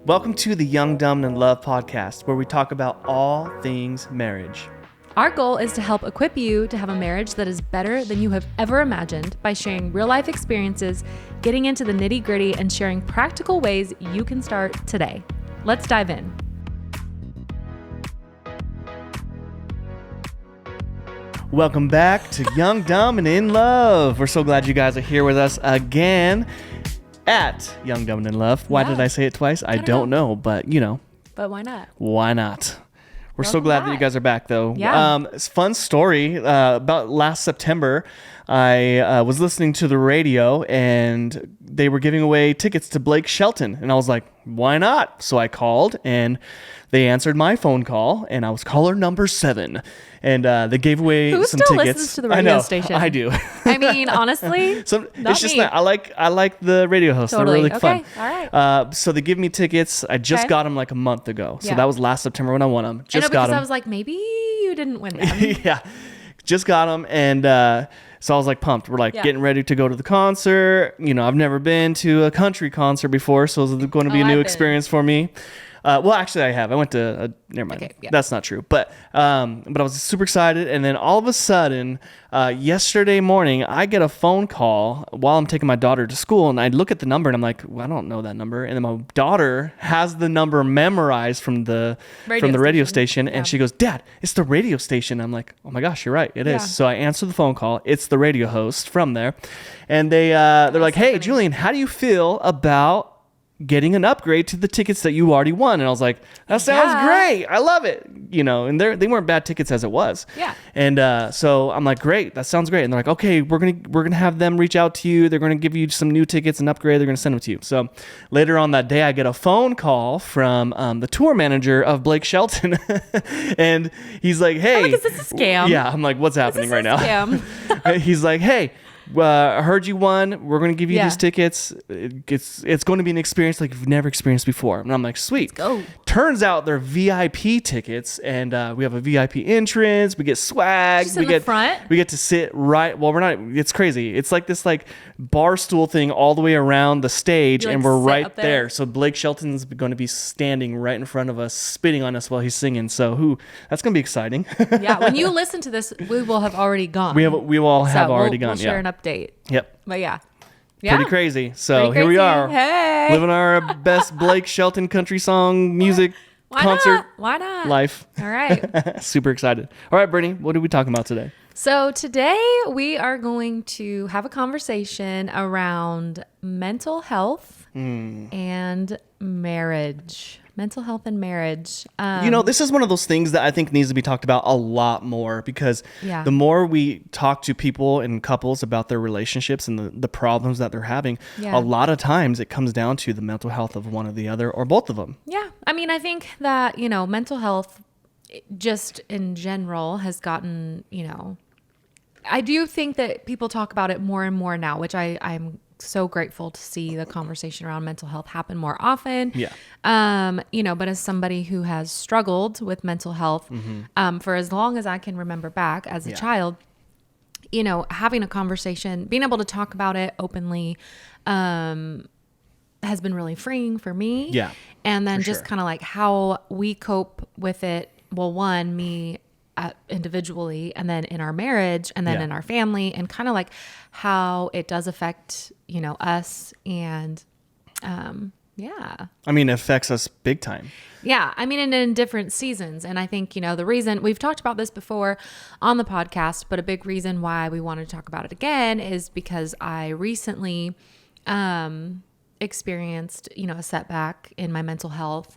Welcome to the Young, Dumb, and in Love podcast, where we talk about all things marriage. Our goal is to help equip you to have a marriage that is better than you have ever imagined by sharing real-life experiences, getting into the nitty-gritty, and sharing practical ways you can start today. Let's dive in. Welcome back to Young, Dumb, and in Love. We're so glad you guys are here with us again at Young, Dumb, and in Love. Why did I say it twice? I don't know, but you know. But why not? Why not? We're so glad that you guys are back, though. Yeah. It's a fun story. About last September, I was listening to the radio, and they were giving away tickets to Blake Shelton. And I was like, why not? So I called, and they answered my phone call, and I was caller number 7. And they gave away some tickets. Who still listens to the radio station? I do. I mean, honestly, it's just not. I like the radio hosts. Totally. They're really fun. All right. So they give me tickets. I just got them like a month ago. So that was last September when I won them. Just got them. I was like, maybe you didn't win them. Yeah, just got them, and so I was like pumped. We're like getting ready to go to the concert. You know, I've never been to a country concert before, so it's going to be a new experience for me. Well, actually, I have. I went to. Never mind. Okay, yeah. That's not true. But I was super excited, and then all of a sudden, yesterday morning, I get a phone call while I'm taking my daughter to school, and I look at the number, and I'm like, well, I don't know that number. And then my daughter has the number memorized from the radio station, and she goes, "Dad, it's the radio station." I'm like, "Oh my gosh, you're right, it is." So I answer the phone call. It's the radio host from there, and they're like, "Hey, funny. Julian, how do you feel about getting an upgrade to the tickets that you already won?" And I was like, that sounds great. I love it. You know, and they weren't bad tickets as it was. Yeah. And so I'm like, great, that sounds great. And they're like, okay, we're gonna have them reach out to you. They're gonna give you some new tickets and upgrade. They're gonna send them to you. So later on that day, I get a phone call from the tour manager of Blake Shelton, and he's like, hey, is this a scam? Yeah. I'm like, what's happening right now? Scam? He's like, hey, I heard you won. We're going to give you these tickets. It's going to be an experience like you've never experienced before. And I'm like, sweet. Go. Turns out they're VIP tickets, and we have a VIP entrance. We get swag. Just in the front? We get to sit right. Well, we're not. It's crazy. It's like this bar stool thing all the way around the stage, and we're right there. So Blake Shelton's going to be standing right in front of us, spitting on us while he's singing. So that's going to be exciting. Yeah. When you listen to this, we will have already gone. We will all have already gone. We'll share an update. Yep. But yeah. Pretty crazy. So here we are. Hey. Living our best Blake Shelton country song music concert life. All right. Super excited. All right, Brittany, what are we talking about today? So today we are going to have a conversation around mental health and marriage. Mental health and marriage. This is one of those things that I think needs to be talked about a lot more, because the more we talk to people and couples about their relationships and the problems that they're having, a lot of times it comes down to the mental health of one or the other or both of them. Yeah. I mean, I think that, mental health just in general has gotten, I do think that people talk about it more and more now, which I'm so grateful to see the conversation around mental health happen more often. Yeah. But as somebody who has struggled with mental health for as long as I can remember back as a child, having a conversation, being able to talk about it openly, has been really freeing for me. Yeah. And then just kind of like how we cope with it. Well, one, me individually, and then in our marriage, and then in our family, and kind of like how it does affect, us. And I mean, it affects us big time. Yeah. I mean, and in different seasons. And I think, the reason we've talked about this before on the podcast, but a big reason why we wanted to talk about it again is because I recently experienced, a setback in my mental health.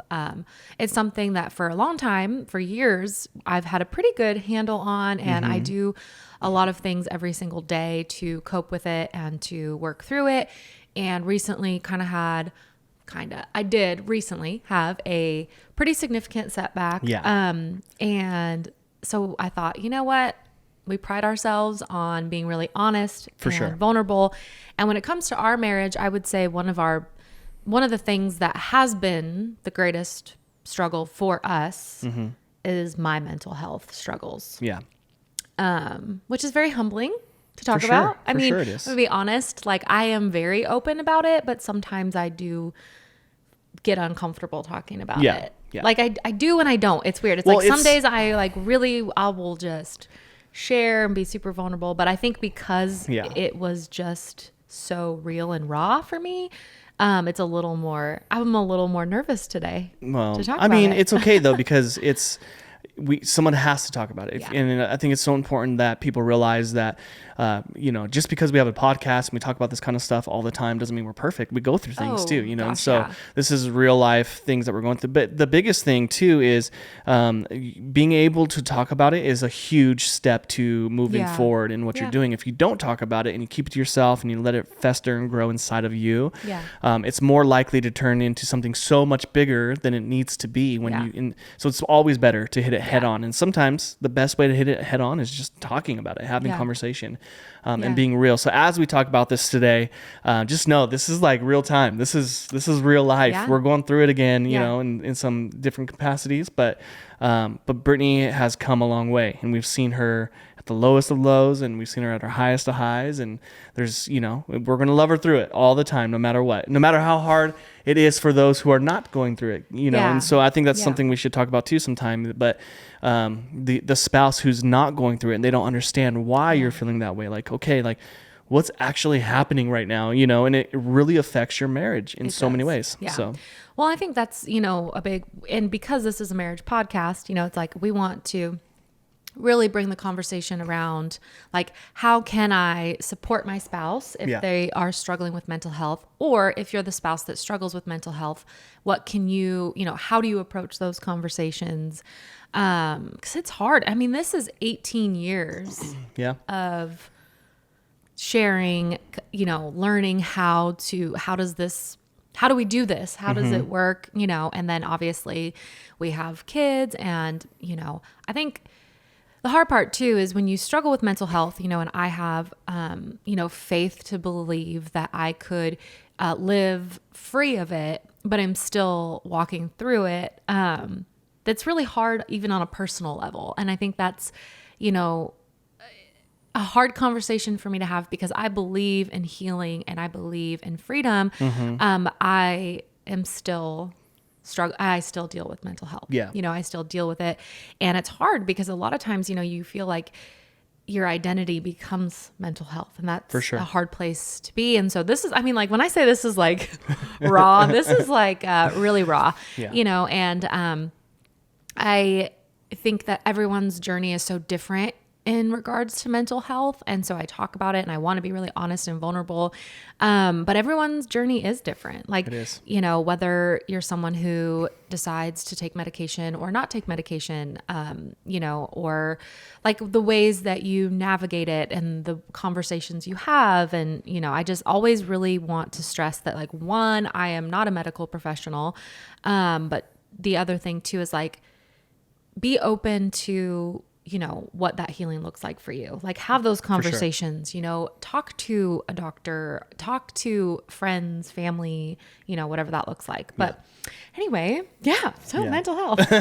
It's something that for a long time, for years, I've had a pretty good handle on, and I do a lot of things every single day to cope with it and to work through it. And recently I did recently have a pretty significant setback. Yeah. And so I thought, you know what? We pride ourselves on being really honest and vulnerable. And when it comes to our marriage, I would say one of the things that has been the greatest struggle for us is my mental health struggles. Yeah. Which is very humbling to talk about. I mean, it is. to be honest, like I am very open about it, but sometimes I do get uncomfortable talking about Yeah, it. yeah. Like I do and I don't. It's weird. It's Well, like some days I like really, I will just share and be super vulnerable. But I think because it was just so real and raw for me, I'm a little more nervous today to talk about it. It's okay though, because someone has to talk about it. And I think it's so important that people realize that, just because we have a podcast and we talk about this kind of stuff all the time doesn't mean we're perfect. We go through things too, and so this is real life things that we're going through. But the biggest thing too is being able to talk about it is a huge step to moving forward in what you're doing. If you don't talk about it and you keep it to yourself and you let it fester and grow inside of you, it's more likely to turn into something so much bigger than it needs to be so it's always better to hit it head on. And sometimes the best way to hit it head on is just talking about it, having conversation, and being real. So as we talk about this today, just know this is like real time. This is real life. Yeah. We're going through it again, in some different capacities, but Brittany has come a long way, and we've seen her at the lowest of lows, and we've seen her at her highest of highs. And there's, we're going to love her through it all the time, no matter what, no matter how hard it is for those who are not going through it, And so I think that's something we should talk about too sometime. But the spouse who's not going through it and they don't understand why you're feeling that way, like, okay, like what's actually happening right now, and it really affects your marriage in so many ways. Yeah. So, well, I think that's, a big, and because this is a marriage podcast, it's like we want to really bring the conversation around, like, how can I support my spouse if they are struggling with mental health, or if you're the spouse that struggles with mental health, what can you, how do you approach those conversations? Because it's hard. I mean, this is 18 years of sharing, learning how do we do this? How does it work? And then obviously we have kids, and, I think the hard part too is when you struggle with mental health, and I have, faith to believe that I could live free of it, but I'm still walking through it. That's really hard, even on a personal level. And I think that's, a hard conversation for me to have, because I believe in healing and I believe in freedom. I am still I still deal with mental health. I still deal with it. And it's hard because a lot of times, you feel like your identity becomes mental health, and that's for sure a hard place to be. And so this is, when I say this is like raw, this is like really raw, and I think that everyone's journey is so different in regards to mental health. And so I talk about it and I want to be really honest and vulnerable. But everyone's journey is different. Like, it is. Whether you're someone who decides to take medication or not take medication, or like the ways that you navigate it and the conversations you have. And, I just always really want to stress that, like, one, I am not a medical professional. But the other thing too is, like, be open to, what that healing looks like for you. Like, have those conversations, talk to a doctor, talk to friends, family, whatever that looks like. But anyway, mental health.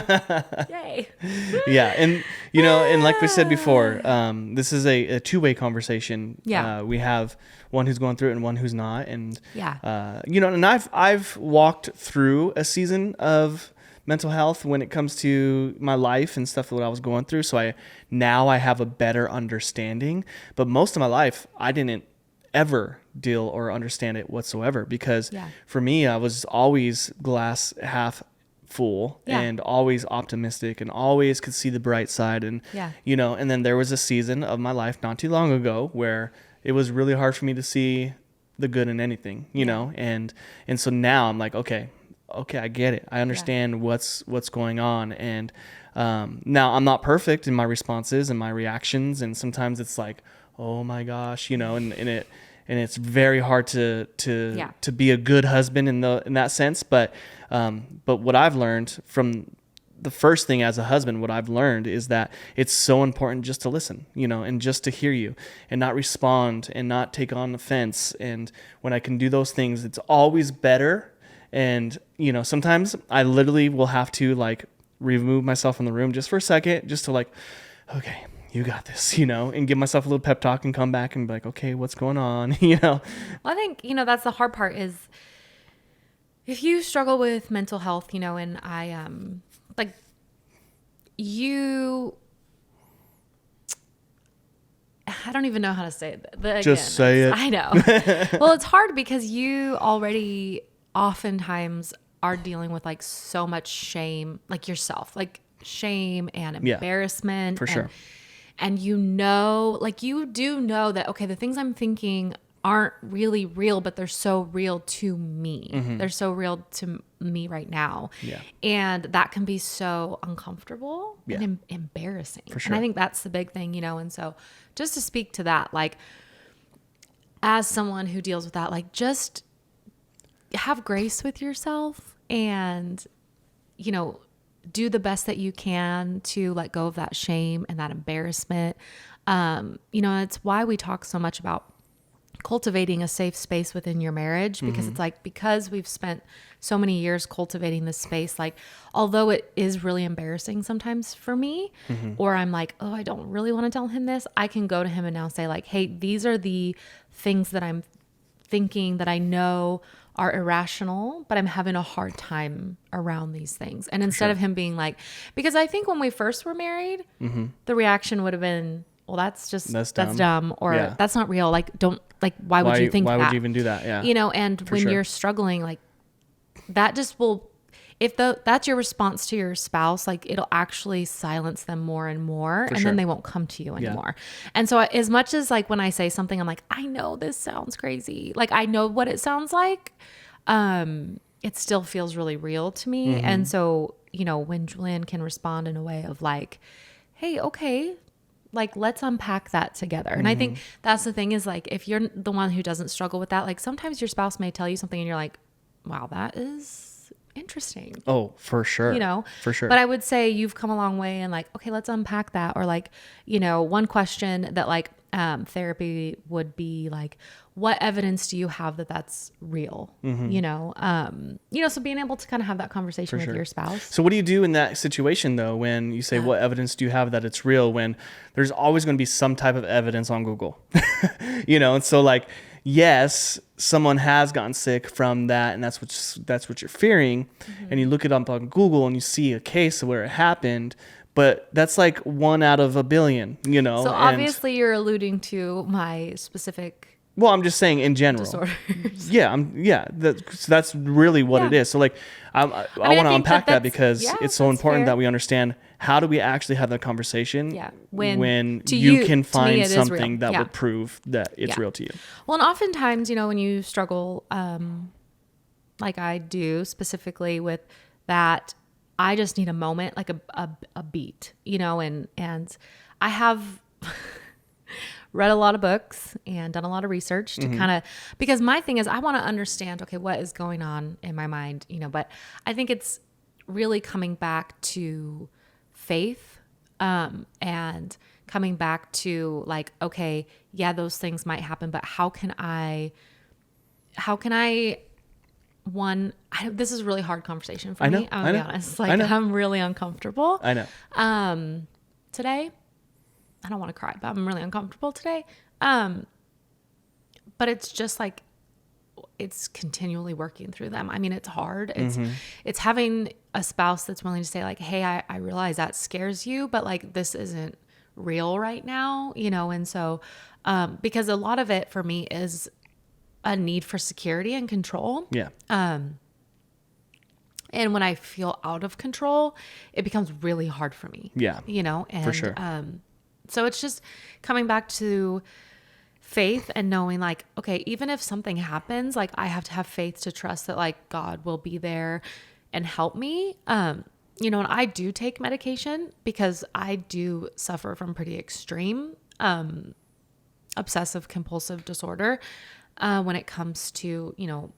Yay. And, and like we said before, this is a two-way conversation. We have one who's going through it and one who's not. And, and I've walked through a season of mental health when it comes to my life and stuff that I was going through. So I have a better understanding, but most of my life I didn't ever deal or understand it whatsoever, because for me, I was always glass half full and always optimistic and always could see the bright side. And, and then there was a season of my life not too long ago where it was really hard for me to see the good in anything, and so now I'm like, okay, I get it. I understand what's going on. And now I'm not perfect in my responses and my reactions. And sometimes it's like, oh my gosh, and it's very hard to be a good husband in that sense. But what I've learned from the first thing as a husband, what I've learned is that it's so important just to listen, and just to hear you and not respond and not take on offense. And when I can do those things, it's always better. And, sometimes I literally will have to, like, remove myself from the room just for a second, just to, like, okay, you got this, and give myself a little pep talk and come back and be like, okay, what's going on? Well, I think, that's the hard part is if you struggle with mental health, you know, and I, like you, I don't even know how to say it. Again, just say it. I know. Well, it's hard because you already oftentimes are dealing with like so much shame, like yourself, like shame and embarrassment. For sure. And you know, like you do know that, okay, the things I'm thinking aren't really real, but they're so real to me. They're so real to me right now. Yeah. And that can be so uncomfortable and embarrassing. For sure. And I think that's the big thing, you know? And so just to speak to that, like as someone who deals with that, like just have grace with yourself and, you know, do the best that you can to let go of that shame and that embarrassment. You know, it's why we talk so much about cultivating a safe space within your marriage, because it's like, because we've spent so many years cultivating this space, like, although it is really embarrassing sometimes for me, or I'm like, oh, I don't really want to tell him this, I can go to him and now say like, hey, these are the things that I'm thinking that I know are irrational, but I'm having a hard time around these things. And instead of him being like, because I think when we first were married, the reaction would have been, well, that's dumb, or that's not real. Like, why would you think that? Why would you even do that? Yeah. You know, and when you're struggling, like that just will, if that's your response to your spouse, like it'll actually silence them more and more, and then they won't come to you anymore. And so as much as like when I say something, I'm like, I know this sounds crazy. Like I know what it sounds like. It still feels really real to me. And so, you know, when Julian can respond in a way of like, hey, okay, like, let's unpack that together. And I think that's the thing is like, if you're the one who doesn't struggle with that, like sometimes your spouse may tell you something and you're like, wow, that is interesting. Oh, for sure. You know, for sure. But I would say you've come a long way and like, okay, let's unpack that. Or like, you know, one question that like, therapy would be like, what evidence do you have that that's real? You know, so being able to kind of have that conversation with your spouse. So what do you do in that situation though, when you say, what evidence do you have that it's real, when there's always going to be some type of evidence on Google, you know? And so like, yes, someone has gotten sick from that, and that's what you're fearing. And you look it up on Google and you see a case where it happened, but that's like 1 out of a billion, you know? So obviously you're alluding to my specific. Well, I'm just saying in general. Disorders. That's really what it is. So like, I want to unpack that because it's so important that we understand, how do we actually have that conversation when you can find something that would prove that it's real to you. Well, and oftentimes, you know, when you struggle, like I do specifically with that, I just need a moment, like a beat, you know, and I have read a lot of books and done a lot of research to kind of, because my thing is I want to understand, okay, what is going on in my mind, you know, but I think it's really coming back to faith, and coming back to like, okay, yeah, those things might happen, but how can I this is a really hard conversation for me. I'll be honest. Like I'm really uncomfortable. I know. Today, I don't want to cry, but I'm really uncomfortable today. But it's just like, it's continually working through them. I mean, it's hard. It's having a spouse that's willing to say like, hey, I realize that scares you, but like, this isn't real right now, you know? And so, because a lot of it for me is a need for security and control. Yeah. And when I feel out of control, it becomes really hard for me. Yeah. You know, and, for sure. So it's just coming back to faith and knowing like, okay, even if something happens, like I have to have faith to trust that like God will be there and help me. You know, and I do take medication because I do suffer from pretty extreme, obsessive compulsive disorder, when it comes to, you know,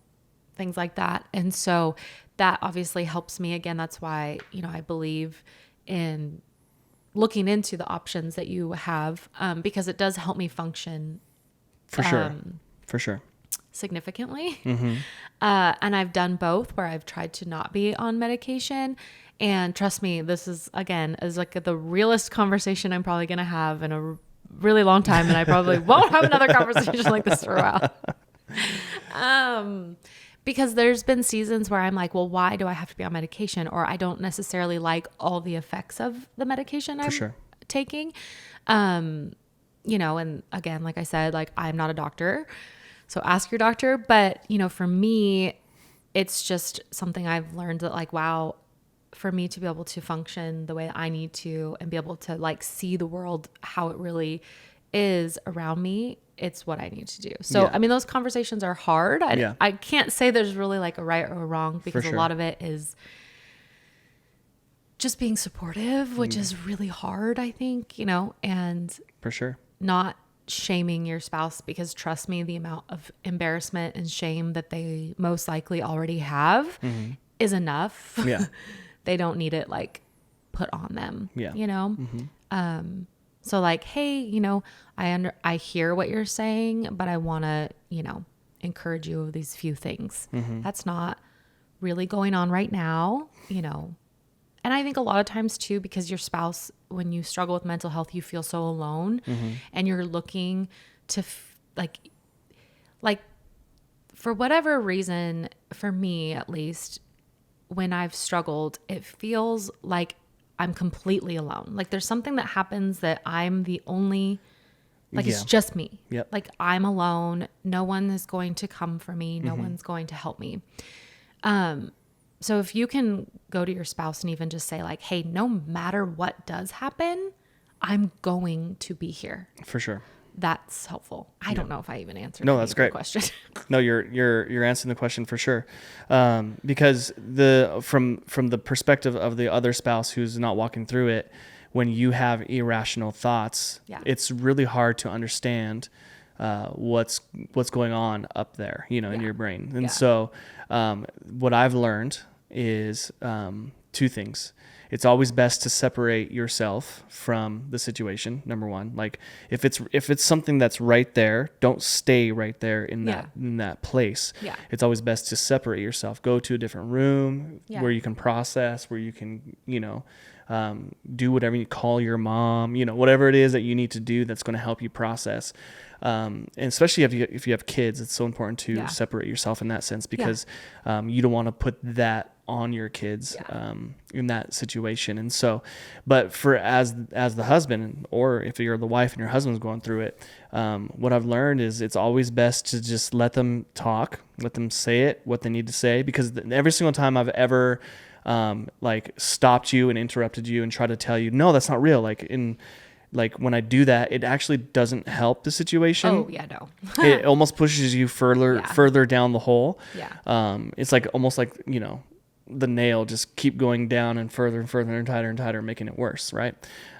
things like that. And so that obviously helps me. Again, that's why, you know, I believe in looking into the options that you have, because it does help me function. For sure. Significantly. And I've done both where I've tried to not be on medication. And trust me, this is like the realest conversation I'm probably going to have in a really long time. And I probably won't have another conversation like this for a while. Because there's been seasons where I'm like, well, why do I have to be on medication? Or I don't necessarily like all the effects of the medication I'm taking. You know, and again, like I said, like I'm not a doctor, so ask your doctor. But, you know, for me, it's just something I've learned that like, wow, for me to be able to function the way I need to and be able to like see the world how it really is around me, it's what I need to do. So, I mean, those conversations are hard. I can't say there's really like a right or a wrong, because a lot of it is just being supportive, which is really hard, I think, you know, and for sure, not shaming your spouse, because trust me, the amount of embarrassment and shame that they most likely already have is enough. Yeah. They don't need it like put on them, you know? So like, hey, you know, I hear what you're saying, but I want to, you know, encourage you of these few things. That's not really going on right now, you know? And I think a lot of times too, because your spouse, when you struggle with mental health, you feel so alone and you're looking to like for whatever reason, for me at least, when I've struggled, it feels like I'm completely alone. Like there's something that happens that I'm the only, like it's just me. Yep. Like I'm alone. No one is going to come for me. No one's going to help me. So if you can go to your spouse and even just say like, hey, no matter what does happen, I'm going to be here. For sure. That's helpful. I don't know if I even answered that's great. Question. No, you're answering the question for sure. Because from the perspective of the other spouse who's not walking through it, when you have irrational thoughts, it's really hard to understand what's going on up there, you know, in your brain. And so what I've learned is two things. It's always best to separate yourself from the situation. Number one, like if it's something that's right there, don't stay right there in that place. Yeah. It's always best to separate yourself. Go to a different room where you can process, where you can, you know, do whatever you call your mom, you know, whatever it is that you need to do that's going to help you process. And especially if you have kids, it's so important to separate yourself in that sense, because you don't want to put that on your kids in that situation. And so, but for as the husband, or if you're the wife and your husband's going through it, what I've learned is it's always best to just let them talk, let them say it, what they need to say, because every single time I've ever like stopped you and interrupted you and tried to tell you, no, that's not real. Like when I do that, it actually doesn't help the situation. Oh yeah, no. It almost pushes you further down the hole. Yeah. It's like almost like, you know, the nail just keep going down and further and tighter, making it worse, right?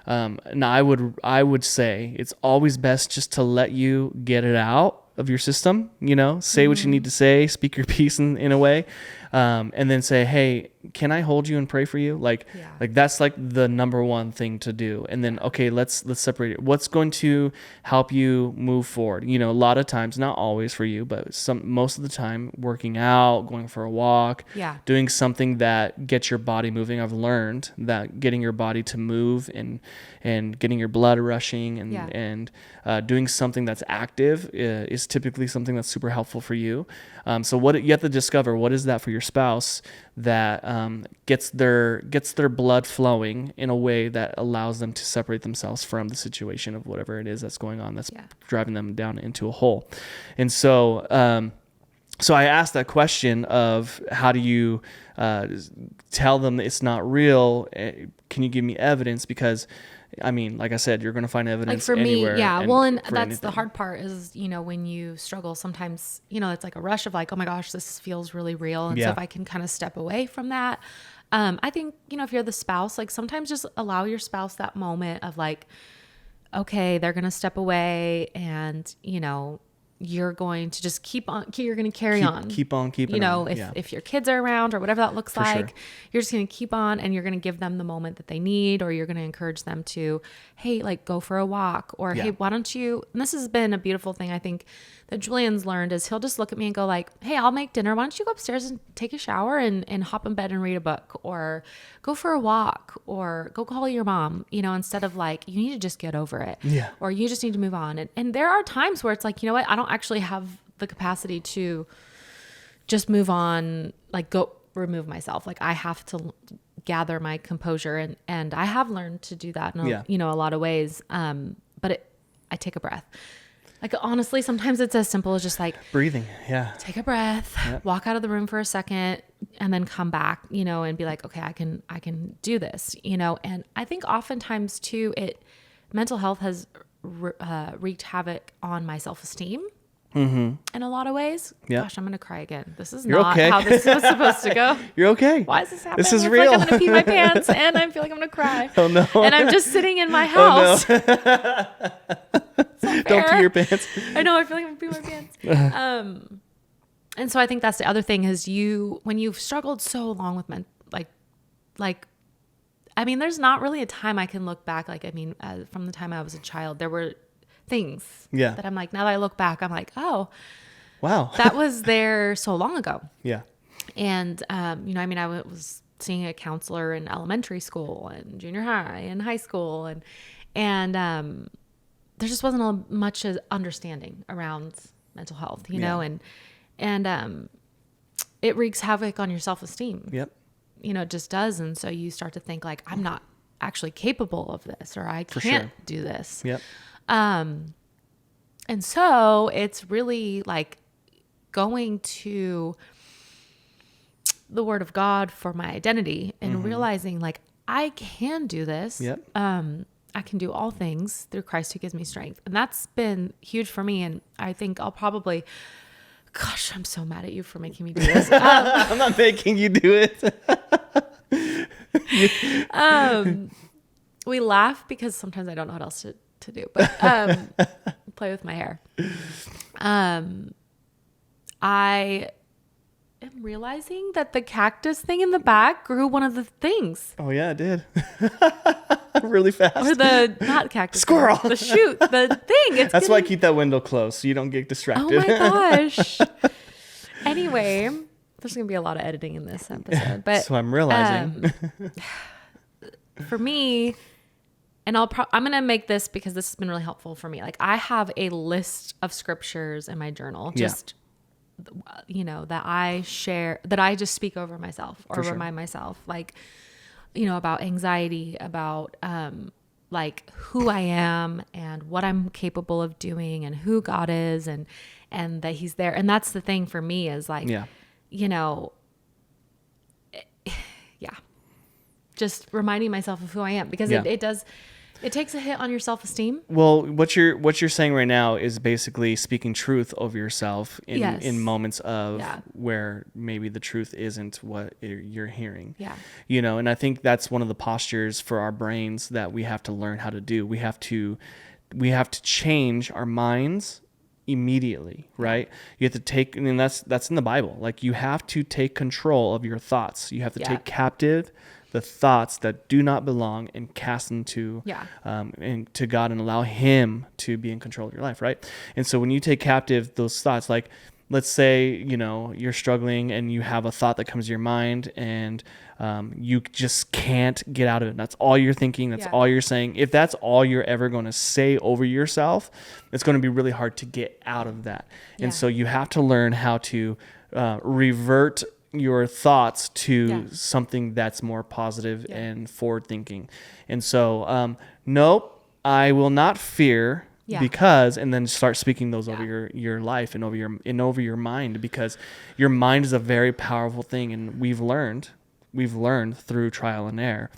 And I would say it's always best just to let you get it out of your system, you know, say what you need to say, speak your piece in a way, and then say, hey, can I hold you and pray for you? Like that's like the number one thing to do. And then, okay, let's separate it. What's going to help you move forward? You know, a lot of times, not always for you, but most of the time, working out, going for a walk, doing something that gets your body moving. I've learned that getting your body to move and getting your blood rushing and doing something that's active is typically something that's super helpful for you. So what you have to discover, what is that for your spouse that gets their blood flowing in a way that allows them to separate themselves from the situation of whatever it is that's going on that's driving them down into a hole. And so so I asked that question of how do you tell them it's not real? Can you give me evidence? Because I mean, like I said, you're going to find evidence like for anywhere. Me, yeah. Well, and that's anything. The hard part is, you know, when you struggle, sometimes, you know, it's like a rush of like, oh my gosh, this feels really real. And so if I can kind of step away from that, I think, you know, if you're the spouse, like sometimes just allow your spouse that moment of like, okay, they're going to step away and, you know, you're going to just you're going to carry on. Keep on keeping on. You know, on. if your kids are around or whatever that looks like, sure. You're just going to keep on and you're going to give them the moment that they need, or you're going to encourage them to, hey, like go for a walk, or hey, why don't you, and this has been a beautiful thing I think that Julian's learned, is he'll just look at me and go like, hey, I'll make dinner. Why don't you go upstairs and take a shower and hop in bed and read a book, or go for a walk, or go call your mom, you know, instead of like, you need to just get over it. Yeah. Or you just need to move on. And there are times where it's like, you know what, I don't actually have the capacity to just move on, like go remove myself. Like I have to gather my composure, and I have learned to do that in a lot of ways. But I take a breath. Like honestly, sometimes it's as simple as just like breathing. Yeah. Take a breath, walk out of the room for a second, and then come back, and be like, okay, I can do this, And I think oftentimes too, mental health has wreaked havoc on my self-esteem in a lot of ways. Yeah. Gosh, I'm going to cry again. This is You're not okay. how this was supposed to go. You're okay. Why is this happening? This is I feel real. like I'm going to pee my pants and I feel like I'm going to cry. Oh no. And I'm just sitting in my house. Oh, no. Don't pee your pants. I know. I feel like I'm going to pee my pants. And so I think that's the other thing is when you've struggled so long with there's not really a time I can look back. From the time I was a child, there were things that I'm like, now that I look back, I'm like, oh, wow, that was there so long ago. Yeah. And, I was seeing a counselor in elementary school and junior high and high school. And there just wasn't much understanding around mental health, know, and it wreaks havoc on your self-esteem. Yep. It just does. And so you start to think like, I'm not actually capable of this, or I can't do this. Yep. And so it's really like going to the Word of God for my identity and realizing like, I can do this. Yep. I can do all things through Christ who gives me strength. And that's been huge for me. And I think I'll probably, gosh, I'm so mad at you for making me do this. I'm not making you do it. We laugh because sometimes I don't know what else to do, but play with my hair. I am realizing that the cactus thing in the back grew one of the things. Oh yeah, it did. Really fast. Or not cactus. Squirrel. The shoot, the thing. That's why I keep that window closed so you don't get distracted. Oh my gosh. Anyway, there's going to be a lot of editing in this episode, but so I'm realizing for me, and I'm going to make this because this has been really helpful for me. Like I have a list of scriptures in my journal, just, that I share, that I just speak over myself or remind myself, like, about anxiety, about, like who I am and what I'm capable of doing and who God is and that he's there. And that's the thing for me is like, just reminding myself of who I am because it takes a hit on your self-esteem. Well, what you're saying right now is basically speaking truth over yourself in moments of where maybe the truth isn't what you're hearing. Yeah. And I think that's one of the postures for our brains that we have to learn how to do. We have to change our minds immediately, right? You have to take, and that's in the Bible. Like you have to take control of your thoughts. You have to take captive the thoughts that do not belong and cast them to God and allow him to be in control of your life, right? And so when you take captive those thoughts, like let's say, you're struggling and you have a thought that comes to your mind and you just can't get out of it. That's all you're thinking. That's all you're saying. If that's all you're ever going to say over yourself, it's going to be really hard to get out of that. Yeah. And so you have to learn how to revert your thoughts to something that's more positive and forward thinking. And so, nope, I will not fear because, and then start speaking those over your life and over your mind, because your mind is a very powerful thing. And we've learned through trial and error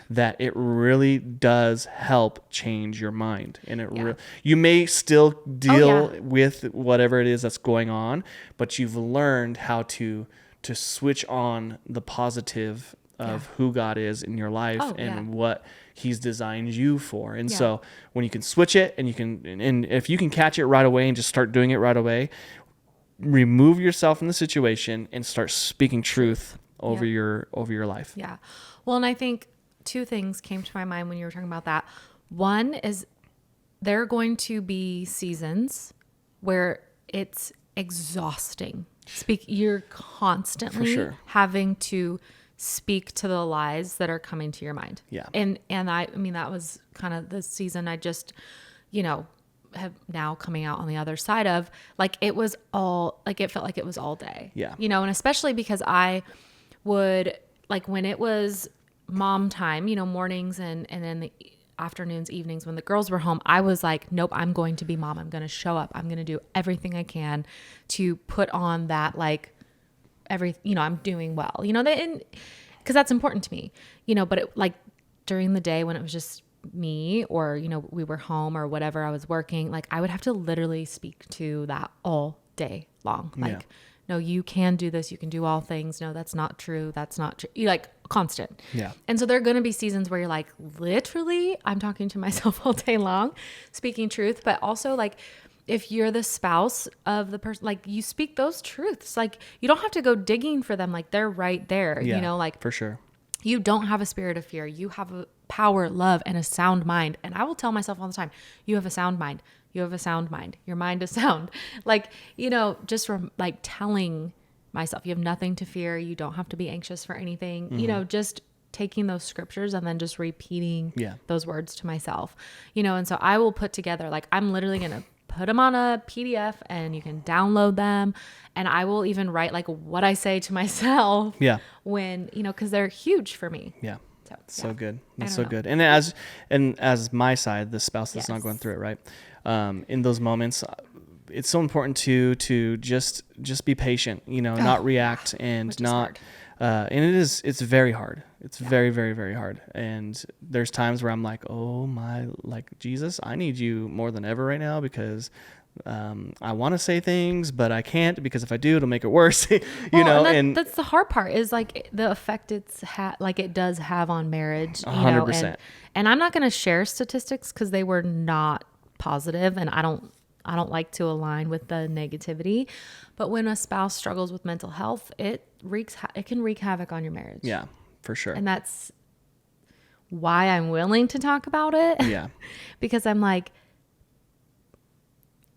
that it really does help change your mind. And you may still deal with whatever it is that's going on, but you've learned how to switch on the positive of who God is in your life and what he's designed you for. And so when you can switch it and if you can catch it right away and just start doing it right away, remove yourself from the situation and start speaking truth over your life. Yeah. Well, and I think two things came to my mind when you were talking about that. One is there are going to be seasons where it's exhausting. You're constantly having to speak to the lies that are coming to your mind. Yeah. And I mean, that was kind of the season I just, have now coming out on the other side of, like, it was all, like, it felt like it was all day. Yeah. You know, and especially because I would, like, when it was mom time, you know, mornings and then the afternoons, evenings, when the girls were home, I was like, nope, I'm going to be mom. I'm going to show up. I'm going to do everything I can to put on that, like, you know, I'm doing well, you know, because that's important to me, you know, but it, like, during the day when it was just me, or, you know, we were home or whatever, I was working, like, I would have to literally speak to that all day long. Like, no, you can do this. You can do all things. No, that's not true. That's not true. You, like, constant. Yeah. And so there are going to be seasons where you're like, literally, I'm talking to myself all day long, speaking truth. But also, like, if you're the spouse of the person, like, you speak those truths. Like, you don't have to go digging for them. Like, they're right there, you know, like, for sure. You don't have a spirit of fear. You have a power, love, and a sound mind. And I will tell myself all the time, you have a sound mind. You have a sound mind. Your mind is sound. Like, you know, just from, like, telling myself, you have nothing to fear. You don't have to be anxious for anything. You know, just taking those scriptures and then just repeating those words to myself, you know. And so I will put together, like, I'm literally going to put them on a PDF and you can download them. And I will even write, like, what I say to myself when, you know, because they're huge for me. Yeah. So good. That's so good. And as my side, the spouse that's not going through it, right? In those moments, it's so important to just be patient, you know, not react, and not, and it's very hard. It's very, very, very hard. And there's times where I'm like, oh my, like, Jesus, I need you more than ever right now, because I want to say things, but I can't, because if I do, it'll make it worse, you know. And that's the hard part, is, like, the effect like it does have on marriage, you 100%. know, and I'm not going to share statistics because they were not positive, and I don't like to align with the negativity, but when a spouse struggles with mental health, it can wreak havoc on your marriage. Yeah, for sure. And that's why I'm willing to talk about it. Yeah. Because I'm like,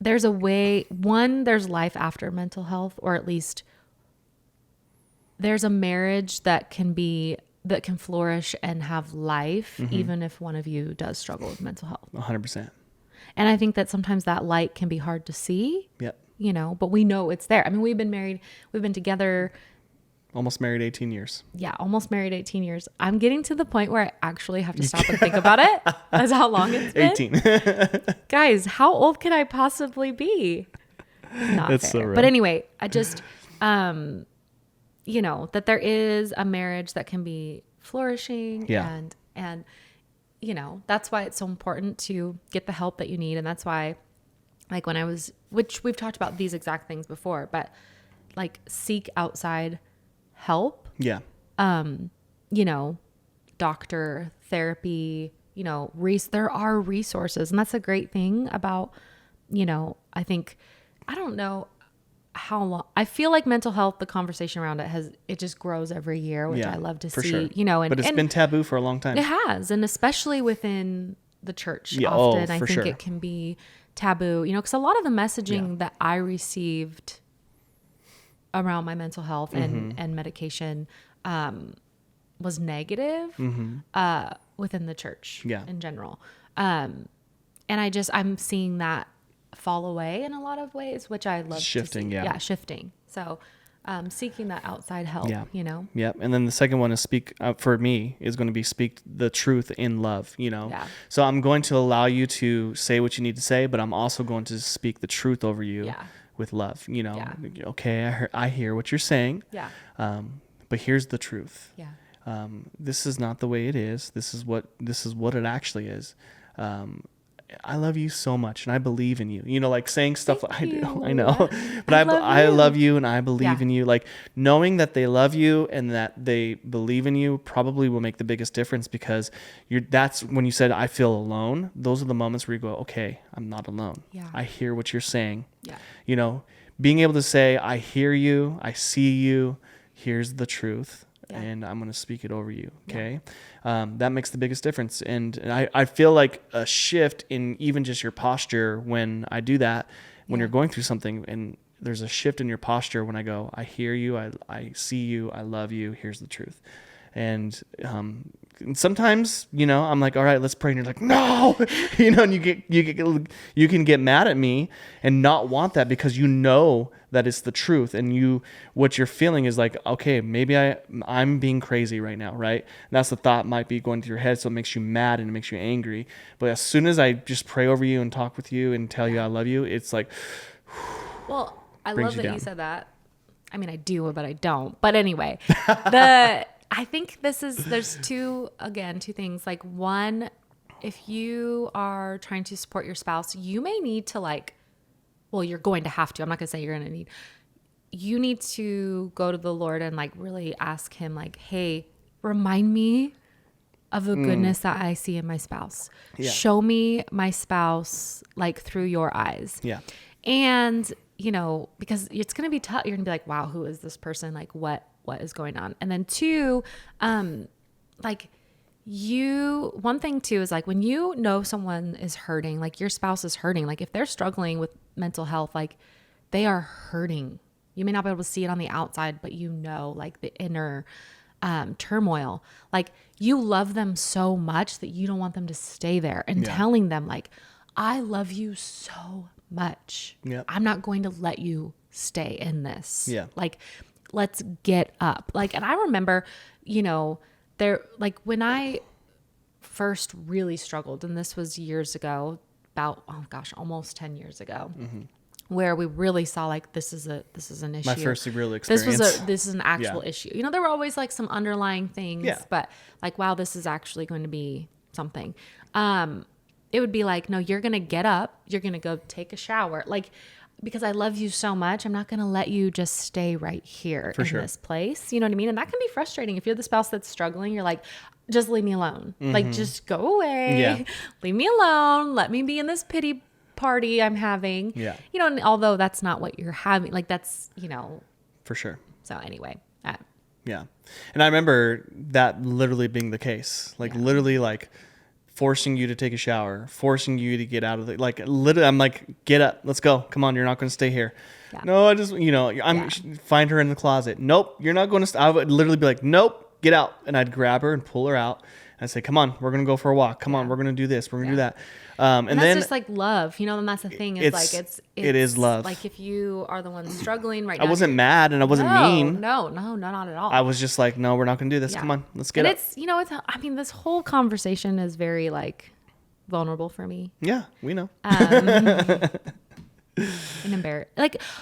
there's a way, there's life after mental health, or at least there's a marriage that can flourish and have life, even if one of you does struggle with mental health. 100%. And I think that sometimes that light can be hard to see. Yep. You know, but we know it's there. I mean, we've been together. Almost married 18 years. Yeah, almost married 18 years. I'm getting to the point where I actually have to stop and think about it. That's how long it's been. 18. Guys, how old can I possibly be? Not That's fair. so real. But anyway, I just, you know, that there is a marriage that can be flourishing. Yeah. And, you know, that's why it's so important to get the help that you need. And that's why, like, which we've talked about these exact things before, but, like, seek outside help. Yeah. You know, doctor, therapy, you know, there are resources. And that's a great thing about, you know, I don't know how long, I feel like mental health, the conversation around it just grows every year, which I love to see, sure. you know, but it's been taboo for a long time. It has. And especially within the church, Yeah, often I for think sure. it can be taboo, you know, because a lot of the messaging that I received around my mental health and medication was negative within the church in general. And I'm seeing that fall away in a lot of ways, which I love Shifting, to see. yeah. Shifting. So seeking that outside help, you know? Yeah. And then the second one is for me, is going to be speak the truth in love, you know? Yeah. So I'm going to allow you to say what you need to say, but I'm also going to speak the truth over you with love, you know? Yeah. Okay, I hear what you're saying. Yeah. But here's the truth. Yeah. This is not the way it is. This is what it actually is. I love you so much, and I believe in you. You know, like saying stuff like I do. I know, but I love you, and I believe in you. Like knowing that they love you and that they believe in you probably will make the biggest difference, because that's when you said I feel alone. Those are the moments where you go, okay, I'm not alone. Yeah. I hear what you're saying. Yeah. You know, being able to say I hear you, I see you. Here's the truth. And I'm going to speak it over you. Okay. That makes the biggest difference. And I feel like a shift in even just your posture when I do that, when you're going through something, and there's a shift in your posture when I go, I hear you. I see you. I love you. Here's the truth. And sometimes, I'm like, all right, let's pray. And you're like, no, and you can get mad at me and not want that because that it's the truth. And what you're feeling is like, okay, maybe I'm being crazy right now. Right. And that's the thought might be going through your head. So it makes you mad and it makes you angry. But as soon as I just pray over you and talk with you and tell you I love you, it's like, well, I love that down. you said that. I mean, I do, but I don't. But anyway, I think there's two things. Like, one, if you are trying to support your spouse, you may need to you're going to have to. I'm not going to say you're going to need. You need to go to the Lord and really ask him, hey, remind me of the goodness that I see in my spouse. Yeah. Show me my spouse through your eyes. Yeah. And, because it's going to be tough. You're going to be like, wow, who is this person? What is going on? And then two, one thing too is when you know someone is hurting, your spouse is hurting, if they're struggling with mental health, they are hurting. You may not be able to see it on the outside, but the inner turmoil. You love them so much that you don't want them to stay there, and telling them I love you so much. Yeah. I'm not going to let you stay in this. Yeah. Let's get up. And I remember, when I first really struggled, and this was years ago, about, almost 10 years ago, where we really saw this is an issue. My first real experience. This is an actual issue. There were always some underlying things, but wow, this is actually going to be something. It would be no, you're going to get up, you're going to go take a shower. Because I love you so much, I'm not going to let you just stay right here this place. You know what I mean? And that can be frustrating. If you're the spouse that's struggling, you're just leave me alone. Just go away. Yeah. Leave me alone. Let me be in this pity party I'm having. Yeah. And although that's not what you're having, that's, For sure. So anyway. Yeah. And I remember that literally being the case. Literally forcing you to take a shower, forcing you to get out of the, literally, I'm get up, let's go. Come on, you're not going to stay here. Yeah. No, I just, find her in the closet. Nope, you're not going to, I would literally be nope, get out. And I'd grab her and pull her out. And I'd say, come on, we're going to go for a walk. Come on, we're going to do this. We're going to do that. And that's just love, and that's the thing. It is love. If you are the one struggling right now. I wasn't mad and I wasn't mean. No, not at all. I was just no, we're not going to do this. Yeah. Come on, let's get up. It's, this whole conversation is very vulnerable for me. Yeah, we know. And embarrassed.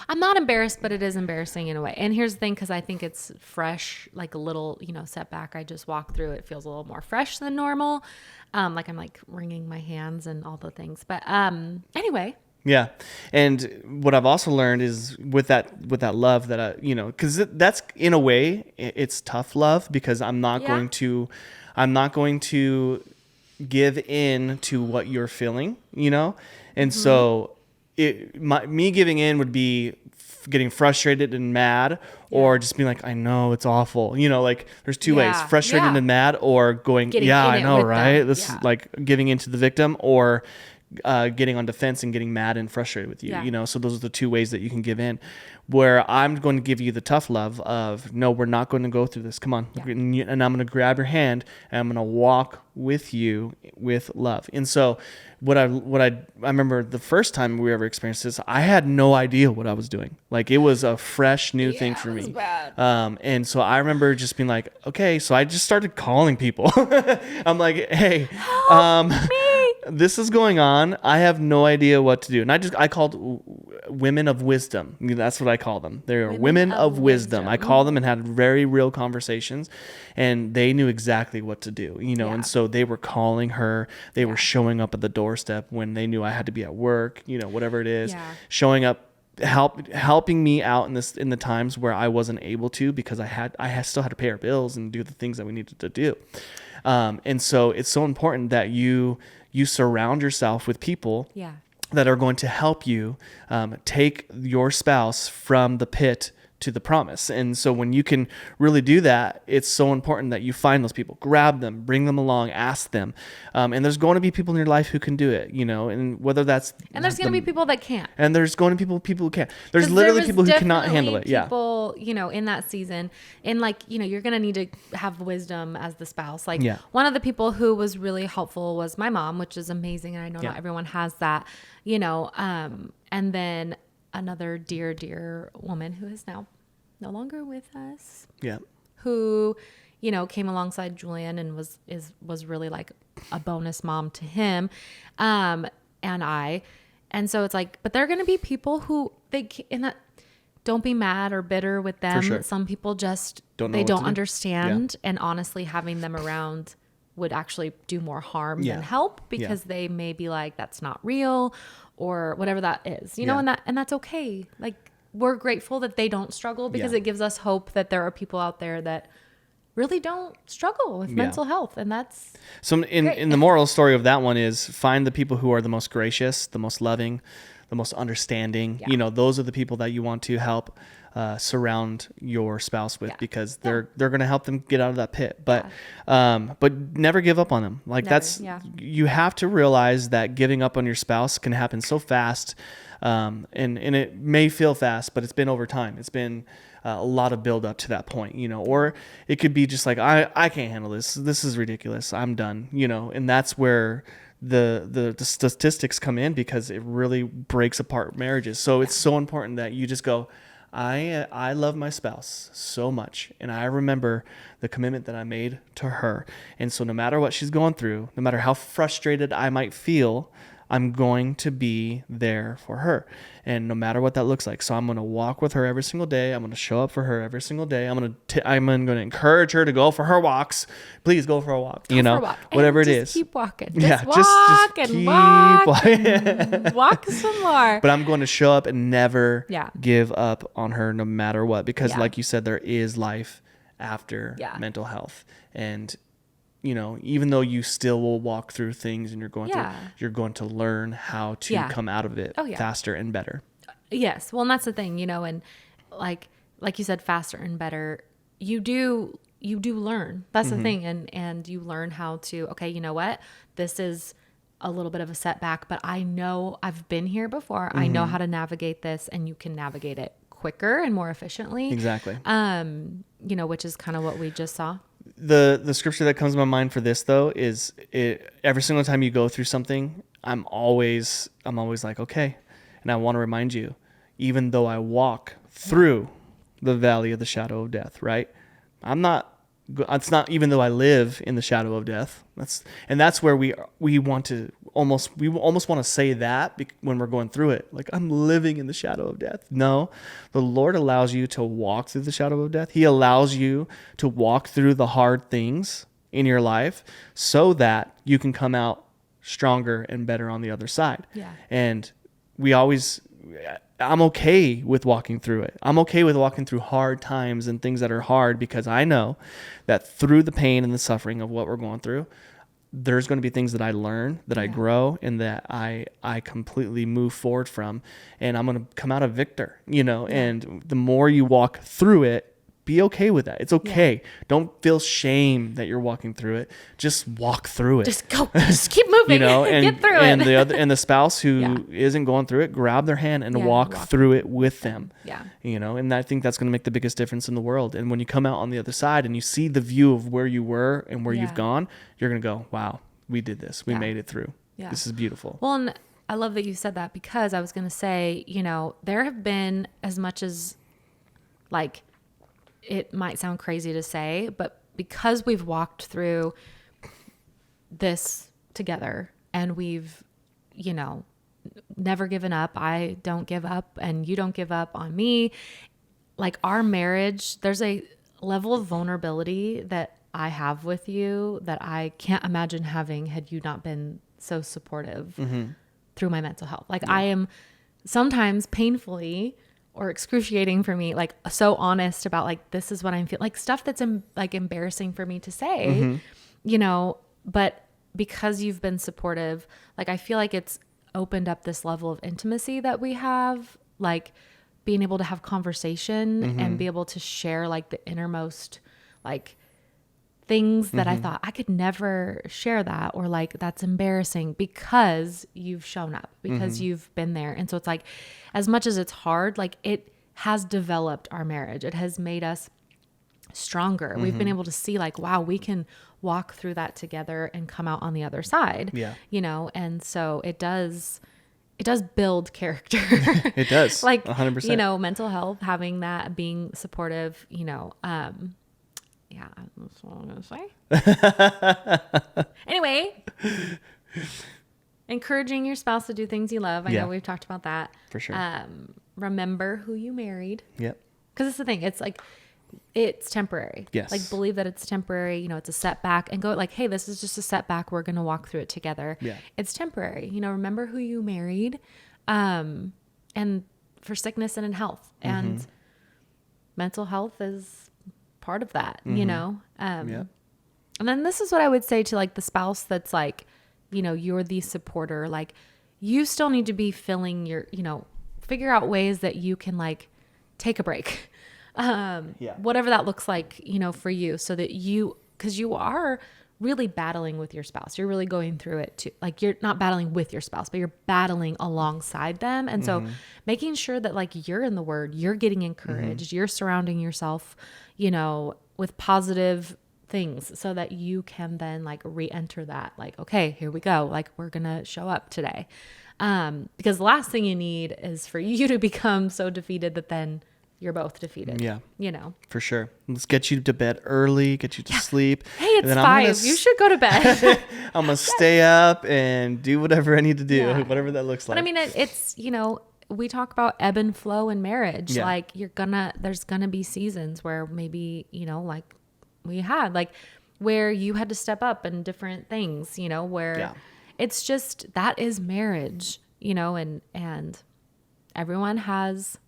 I'm not embarrassed, but it is embarrassing in a way. And here's the thing, because I think it's fresh, a little, setback I just walked through. It feels a little more fresh than normal. I'm wringing my hands and all the things. But anyway. Yeah. And what I've also learned is with that love that because that's in a way it's tough love, because I'm not going to give in to what you're feeling, and so me giving in would be getting frustrated and mad, or just being I know it's awful. There's two ways: frustrated and mad, or going, I know, right? This is giving into the victim, or getting on defense and getting mad and frustrated with you. So those are the two ways that you can give in. Where I'm going to give you the tough love of, no, we're not going to go through this. Come on. Yeah. And I'm going to grab your hand and I'm going to walk with you with love. And so what I remember the first time we ever experienced this, I had no idea what I was doing. It was a fresh new thing for me. Bad. And so I remember just being okay, so I just started calling people. I'm hey, help me. This is going on. I have no idea what to do. And I called women of wisdom. That's what I call them. They're women of wisdom. I call them and had very real conversations, and they knew exactly what to do, and so they were calling her. They were showing up at the doorstep when they knew I had to be at work, whatever it is, showing up, helping me out in the times where I wasn't able to, because I still had to pay our bills and do the things that we needed to do. And so it's so important that you surround yourself with people that are going to help you take your spouse from the pit to the promise. And so when you can really do that, it's so important that you find those people, grab them, bring them along, ask them. And there's going to be people in your life who can do it, you know, and whether that's, and there's going to be people that can't, and there's going to be people who can't. There's literally people who cannot handle it. People, you know, in that season, and like, you know, you're going to need to have wisdom as the spouse. Like one of the people who was really helpful was my mom, which is amazing. And I know not everyone has that, you know, and then another dear woman who is now no longer with us. Yeah. Who, you know, came alongside Julian and was really like a bonus mom to him. And so it's like, but there are going to be people who don't be mad or bitter with them. Sure. Some people just, don't understand. Yeah. And honestly, having them around would actually do more harm than help, because they may be like, that's not real, or whatever that is, you know, and that's okay. Like, we're grateful that they don't struggle, because it gives us hope that there are people out there that really don't struggle with mental health. And that's so in the moral story of that one is find the people who are the most gracious, the most loving, the most understanding. You know, those are the people that you want to help surround your spouse with, because they're going to help them get out of that pit. But never give up on them. Like you have to realize that giving up on your spouse can happen so fast. And it may feel fast, but it's been over time. It's been a lot of build up to that point, you know, or it could be just like, I can't handle this. This is ridiculous. I'm done, you know, and that's where the statistics come in, because it really breaks apart marriages. So it's so important that you just go, I love my spouse so much, and I remember the commitment that I made to her. And so no matter what she's going through, no matter how frustrated I might feel, I'm going to be there for her. And no matter what that looks like. So I'm going to walk with her every single day. I'm going to show up for her every single day. I'm going to encourage her to go for her walks. Please go for a walk. Whatever it is. Keep walking. Just walk and keep walk and walk some more. But I'm going to show up and never give up on her, no matter what. Because like you said, there is life after mental health. And you know, even though you still will walk through things and you're going to learn how to come out of it faster and better. Yes. Well, and that's the thing, you know, and like you said, faster and better, you do learn. That's the thing. And you learn how to, okay, you know what, this is a little bit of a setback, but I know I've been here before. I know how to navigate this, and you can navigate it quicker and more efficiently. Exactly. You know, which is kind of what we just saw. The scripture that comes to my mind for this though is every single time you go through something, I'm always like, okay. And I want to remind you, even though I walk through the valley of the shadow of death, right? It's not even though I live in the shadow of death. That's where we almost want to say that when we're going through it. Like, I'm living in the shadow of death. No, the Lord allows you to walk through the shadow of death. He allows you to walk through the hard things in your life so that you can come out stronger and better on the other side. Yeah. And I'm okay with walking through it. I'm okay with walking through hard times and things that are hard, because I know that through the pain and the suffering of what we're going through, there's going to be things that I learn, that I grow, and that I completely move forward from, and I'm going to come out a victor, you know, and the more you walk through it, be okay with that. It's okay. Yeah. Don't feel shame that you're walking through it. Just walk through it. Just go. Just keep moving. You know, and get through and it. the spouse who isn't going through it, grab their hand and walk through it with them. Yeah. You know, and I think that's going to make the biggest difference in the world. And when you come out on the other side and you see the view of where you were and where you've gone, you're going to go, wow, we did this. We made it through. Yeah. This is beautiful. Well, and I love that you said that, because I was going to say, you know, there have been, as much as like, it might sound crazy to say, but because we've walked through this together and we've, you know, never given up, I don't give up and you don't give up on me. Like, our marriage, there's a level of vulnerability that I have with you that I can't imagine having had you not been so supportive through my mental health. Like, I am sometimes painfully or excruciating for me, like, so honest about, like, this is what I'm feeling, like stuff that's like embarrassing for me to say, you know, but because you've been supportive, like, I feel like it's opened up this level of intimacy that we have, like, being able to have conversation and be able to share like the innermost, like things that I thought I could never share that, or like, that's embarrassing, because you've shown up, because you've been there. And so it's like, as much as it's hard, like it has developed our marriage. It has made us stronger. We've been able to see like, wow, we can walk through that together and come out on the other side, you know? And so it does build character. It does. Like, 100%. you know, mental health, having that, being supportive, you know, yeah, that's what I'm going to say. Anyway, encouraging your spouse to do things you love. I know we've talked about that. For sure. Remember who you married. Yep. Because it's the thing. It's like, it's temporary. Yes. Like, believe that it's temporary. You know, it's a setback, and go like, hey, this is just a setback. We're going to walk through it together. Yeah. It's temporary. You know, remember who you married, and for sickness and in health, and mental health is part of that, you know? And then this is what I would say to like the spouse that's like, you know, you're the supporter. Like, you still need to be filling your, you know, figure out ways that you can like take a break. Whatever that looks like, you know, for you, so that cause you are really battling with your spouse. You're really going through it too. Like, you're not battling with your spouse, but you're battling alongside them. And so making sure that like you're in the word, you're getting encouraged, you're surrounding yourself, you know, with positive things, so that you can then like re-enter that, like, okay, here we go. Like, we're going to show up today. Because the last thing you need is for you to become so defeated that then you're both defeated. Yeah. You know, for sure. Let's get you to bed early, get you to sleep. Hey, it's 5. You should go to bed. I'm going to stay up and do whatever I need to do, whatever that looks like. But I mean, it's, you know, we talk about ebb and flow in marriage. Like, there's gonna be seasons where maybe, you know, like we had, like, where you had to step up in different things, you know, where it's just, that is marriage, you know, and everyone has,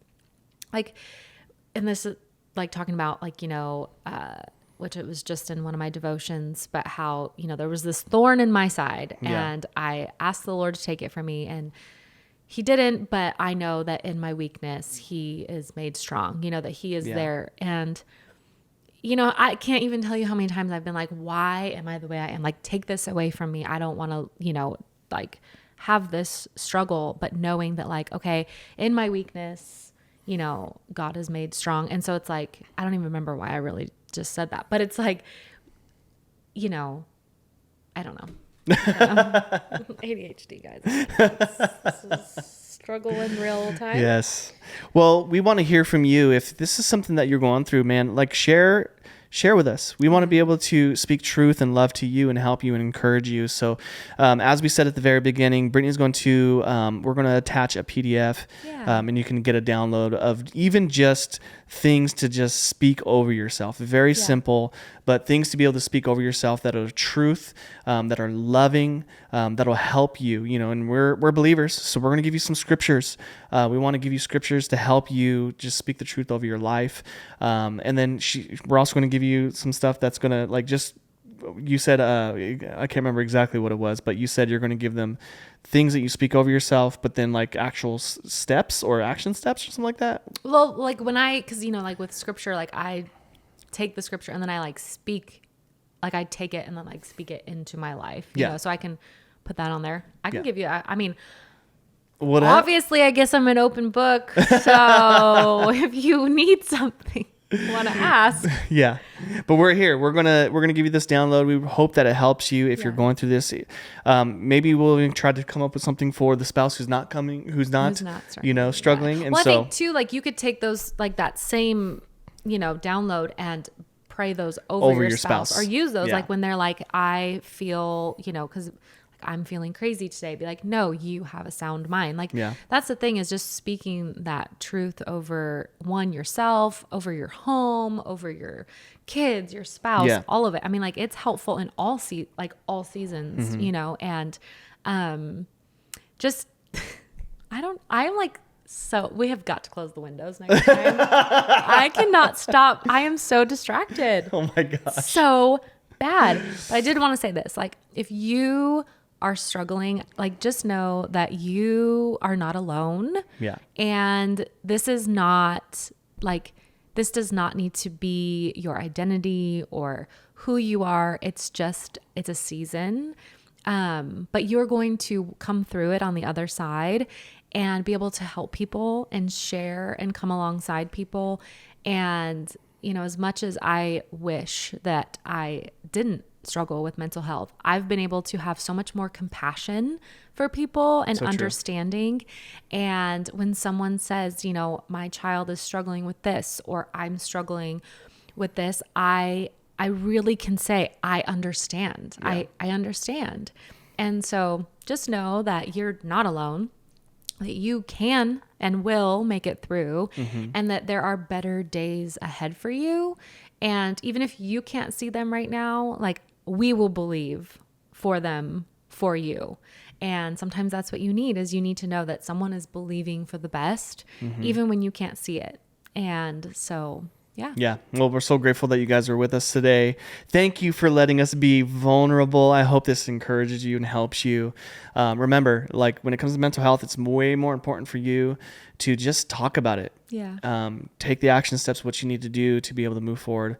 like, and this is like talking about, like, you know, which it was just in one of my devotions, but how, you know, there was this thorn in my side, and I asked the Lord to take it from me, and he didn't, but I know that in my weakness, he is made strong, you know, that he is there. And, you know, I can't even tell you how many times I've been like, why am I the way I am? Like, take this away from me. I don't want to, you know, like have this struggle, but knowing that like, okay, in my weakness, you know, God is made strong. And so it's like, I don't even remember why I really just said that, but it's like, you know, I don't know. ADHD, guys. This is struggle in real time. Yes. Well, we want to hear from you. If this is something that you're going through, man, like share with us. We want to be able to speak truth and love to you and help you and encourage you. So as we said at the very beginning, Brittany's going to, we're going to attach a PDF and you can get a download of even just things to just speak over yourself. Very simple, but things to be able to speak over yourself that are truth, that are loving, that'll help you, you know, and we're believers. So we're going to give you some scriptures. We want to give you scriptures to help you just speak the truth over your life. And then we're also going to give you some stuff that's going to, like, just, you said, I can't remember exactly what it was, but you said you're going to give them things that you speak over yourself, but then like actual steps or action steps or something like that. Well, like cause you know, like with scripture, like I take the scripture and then I like speak, like I take it and then like speak it into my life, you know, so I can put that on there. I can give you, I mean, obviously I guess I'm an open book. So if you need something, want to ask. Yeah, but we're here. We're gonna give you this download. We hope that it helps you if you're going through this. Maybe we'll even try to come up with something for the spouse who's not you know, struggling. And well, I think too, like you could take those, like that same, you know, download and pray those over your spouse, or use those like when they're like, I feel, you know, because I'm feeling crazy today. Be like, no, you have a sound mind. Like that's the thing, is just speaking that truth over yourself, over your home, over your kids, your spouse, all of it. I mean, like it's helpful in all seasons, you know, and just, I'm like, so we have got to close the windows next time. I cannot stop. I am so distracted. Oh my gosh. So bad. But I did want to say this, like if you are struggling, like just know that you are not alone. Yeah. And this does not need to be your identity or who you are. It's a season. But you're going to come through it on the other side and be able to help people and share and come alongside people. And, as much as I wish that I didn't struggle with mental health, I've been able to have so much more compassion for people and understanding. And when someone says, my child is struggling with this, or I'm struggling with this, I really can say, I understand. Yeah. I understand. And so just know that you're not alone, that you can and will make it through, and that there are better days ahead for you. And even if you can't see them right now, like, we will believe for them, for you. And sometimes that's what you need, is you need to know that someone is believing for the best, even when you can't see it. And so, yeah. Yeah. Well, we're so grateful that you guys are with us today. Thank you for letting us be vulnerable. I hope this encourages you and helps you. Remember, like, when it comes to mental health, it's way more important for you to just talk about it. Yeah. Take the action steps, what you need to do to be able to move forward.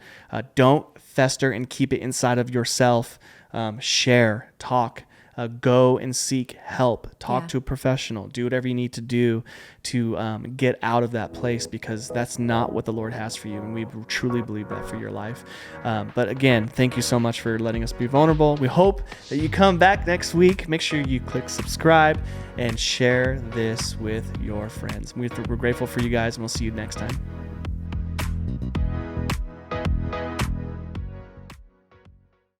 Don't fester and keep it inside of yourself. Share, talk. Go and seek help. Talk to a professional. Do whatever you need to do to get out of that place, because that's not what the Lord has for you. And we truly believe that for your life. But again, thank you so much for letting us be vulnerable. We hope that you come back next week. Make sure you click subscribe and share this with your friends. We're grateful for you guys, and we'll see you next time.